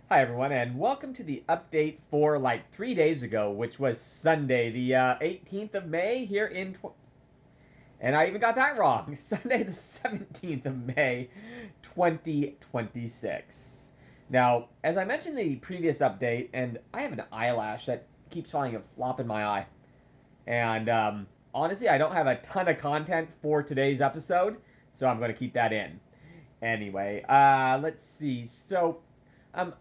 Hi everyone, and welcome to the update for like 3 days ago, which was Sunday, the 18th of May here and I even got that wrong. Sunday, the 17th of May, 2026. Now, as I mentioned in the previous update, and I have an eyelash that keeps falling a flop in my eye, and honestly, I don't have a ton of content for today's episode, so I'm going to keep that in. Anyway, let's see. So, um,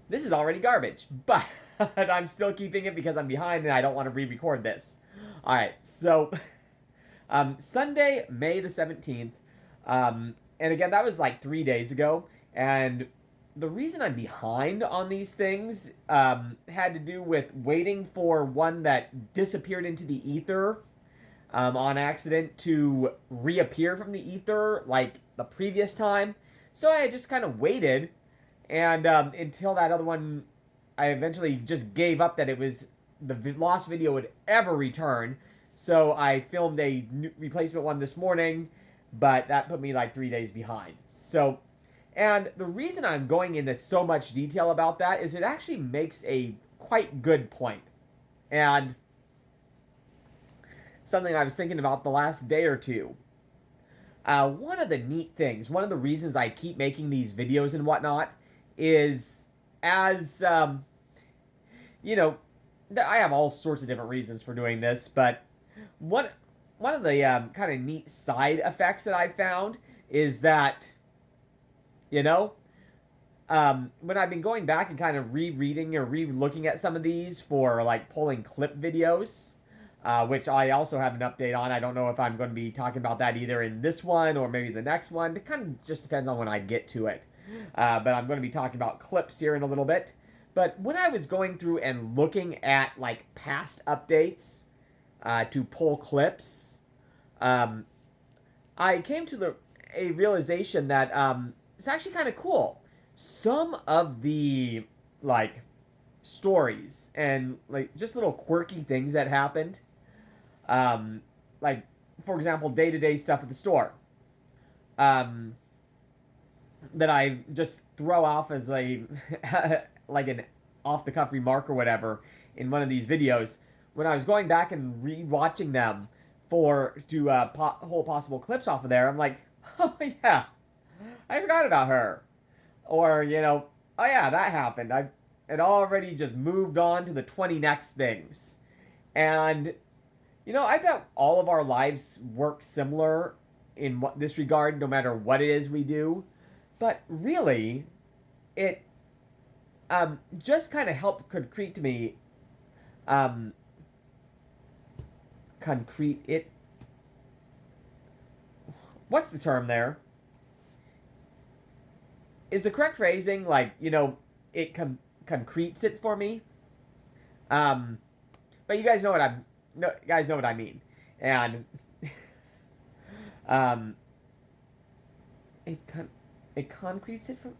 this is already garbage, but I'm still keeping it because I'm behind and I don't want to re-record this. All right, so Sunday, May the 17th, and again that was like 3 days ago, and the reason I'm behind on these things had to do with waiting for one that disappeared into the ether on accident to reappear from the ether like the previous time. So I just kind of waited and until that other one, I eventually just gave up that it was the lost video would ever return. So I filmed a replacement one this morning, but that put me like 3 days behind. So, and the reason I'm going into so much detail about that is it actually makes a quite good point. And something I was thinking about the last day or two. One of the neat things, one of the reasons I keep making these videos and whatnot is as you know, I have all sorts of different reasons for doing this, but one one of the kind of neat side effects that I found is that you know when I've been going back and kind of rereading or re-looking at some of these for like pulling clip videos, which I also have an update on. I don't know if I'm going to be talking about that either in this one or maybe the next one. It kind of just depends on when I get to it. But I'm going to be talking about clips here in a little bit. But when I was going through and looking at like past updates to pull clips, um, I came to a realization that it's actually kind of cool. Some of the like stories and like just little quirky things that happened, um, like for example, day to day stuff at the store. Um, that I just throw off as a like an off the cuff remark or whatever in one of these videos. When I was going back and re-watching them for to pull possible clips off of there, I'm like, oh yeah, I forgot about her, or oh yeah, that happened. I had already just moved on to the 20 next things, and I bet all of our lives work similar in this regard, no matter what it is we do. But really, it just kind of helped concrete to me. Um, concrete it. What's the term there? Is the correct phrasing like it concretes it for me? Um, but you guys know what I'm. No, you guys know what I mean, and um, it concretes it for.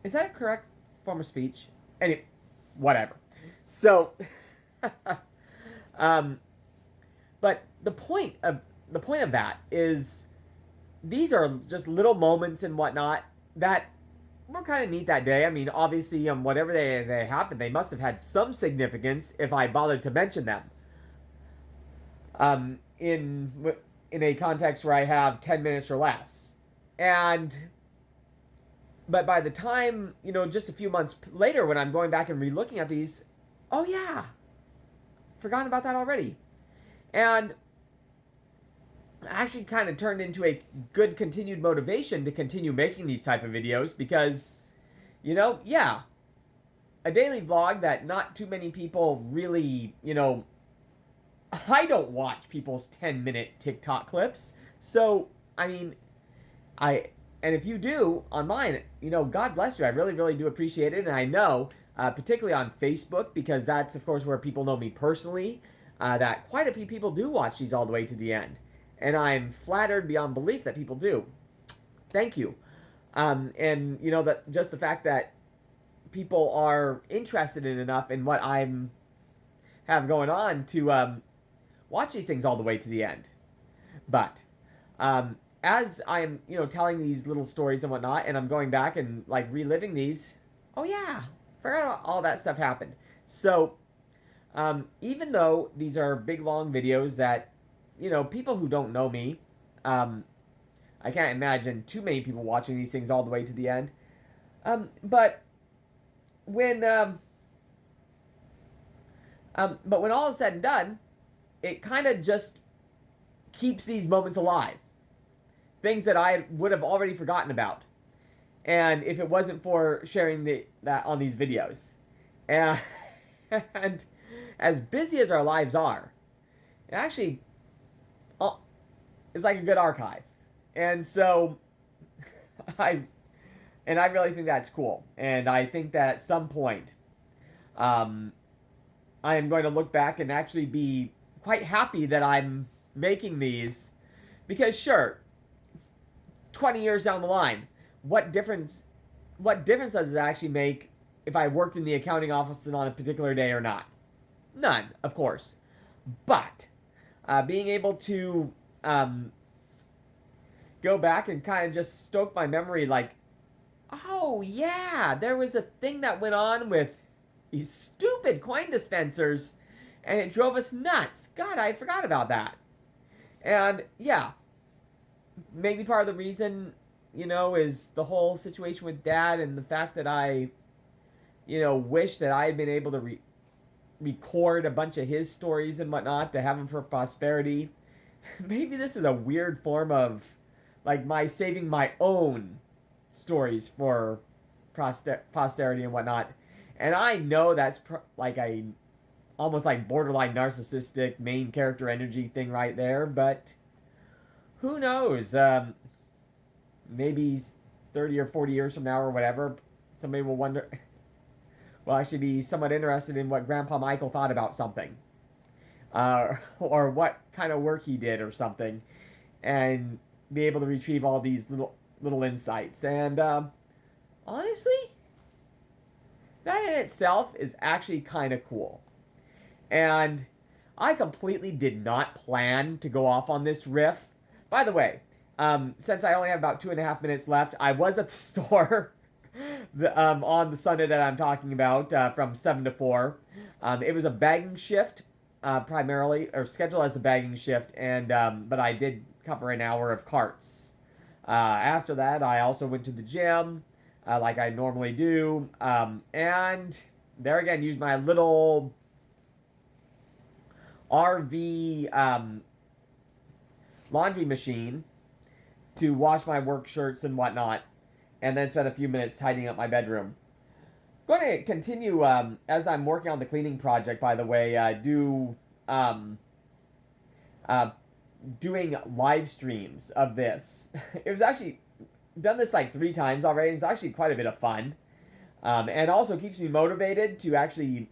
Is that a correct form of speech? Anyway, whatever. So, um, but the point of that is these are just little moments and whatnot that were kind of neat that day. I mean, obviously, whatever they happened, they must have had some significance if I bothered to mention them. In a context where I have 10 minutes or less, and but by the time just a few months later, when I'm going back and re-looking at these, oh yeah, forgotten about that already, and actually kind of turned into a good continued motivation to continue making these type of videos because, yeah, a daily vlog that not too many people really, I don't watch people's 10-minute TikTok clips. So, I mean, and if you do on mine, God bless you. I really, really do appreciate it. And I know, particularly on Facebook, because that's, of course, where people know me personally, that quite a few people do watch these all the way to the end. And I'm flattered beyond belief that people do. Thank you. And, that just the fact that people are interested in enough in what I'm have going on to watch these things all the way to the end. But As I'm, telling these little stories and whatnot, and I'm going back and like reliving these, oh yeah, forgot all that stuff happened. So, even though these are big long videos that, people who don't know me, um, I can't imagine too many people watching these things all the way to the end. But when but when all is said and done, it kind of just keeps these moments alive. Things that I would have already forgotten about, and if it wasn't for sharing that on these videos, and and as busy as our lives are, it actually is like a good archive, and so I I really think that's cool, and I think that at some point, um, I am going to look back and actually be quite happy that I'm making these, because sure, 20 years down the line, what difference does it actually make if I worked in the accounting office on a particular day or not? None, of course. But being able to go back and kind of just stoke my memory, like, oh yeah, there was a thing that went on with these stupid coin dispensers, and it drove us nuts. God, I forgot about that. And yeah, maybe part of the reason, is the whole situation with Dad and the fact that I, wish that I had been able to record a bunch of his stories and whatnot to have them for posterity. Maybe this is a weird form of, like, my saving my own stories for posterity and whatnot. And I know that's like a almost like borderline narcissistic main character energy thing right there, but who knows? Maybe 30 or 40 years from now or whatever, somebody will wonder, will actually be somewhat interested in what Grandpa Michael thought about something. Or what kind of work he did or something, and be able to retrieve all these little insights. And honestly, that in itself is actually kind of cool. And I completely did not plan to go off on this riff. By the way, since I only have about 2.5 minutes left, I was at the store on the Sunday that I'm talking about, from 7 to 4. It was a bagging shift, primarily, or scheduled as a bagging shift, and but I did cover an hour of carts. After that, I also went to the gym, like I normally do, and there again, used my little RV laundry machine to wash my work shirts and whatnot, and then spent a few minutes tidying up my bedroom. Going to continue, as I'm working on the cleaning project, by the way, doing live streams of this. It was actually done this like 3 times already. It's actually quite a bit of fun, and also keeps me motivated to actually,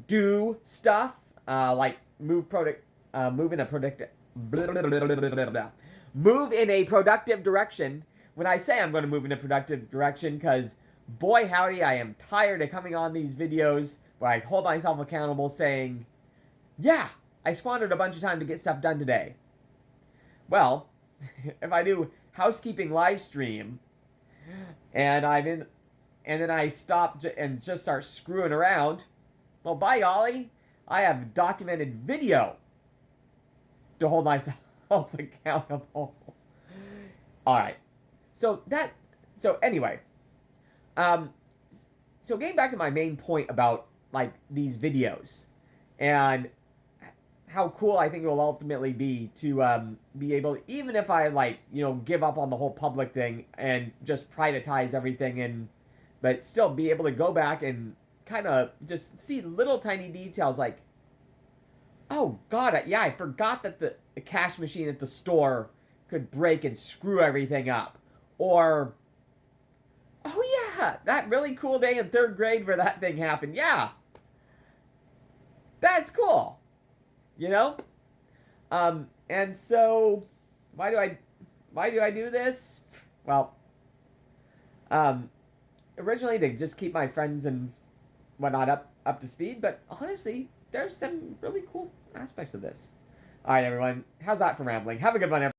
do stuff, like move in a productive move in a productive direction. When I say I'm going to move in a productive direction, because boy howdy, I am tired of coming on these videos where I hold myself accountable saying, yeah, I squandered a bunch of time to get stuff done today. Well, if I do housekeeping live stream and and then I stop and just start screwing around, well, by golly, I have documented video to hold myself accountable. All right. So anyway, so getting back to my main point about like these videos and how cool I think it will ultimately be to be able, even if I like, give up on the whole public thing and just privatize everything, and but still be able to go back and kind of just see little tiny details like, oh god, yeah, I forgot that the cash machine at the store could break and screw everything up. Or, oh yeah, that really cool day in 3rd grade where that thing happened. Yeah, that's cool. And so why do I do this? Well, originally to just keep my friends and whatnot up to speed, but honestly, there's some really cool aspects of this. All right, everyone, how's that for rambling? Have a good one, everyone.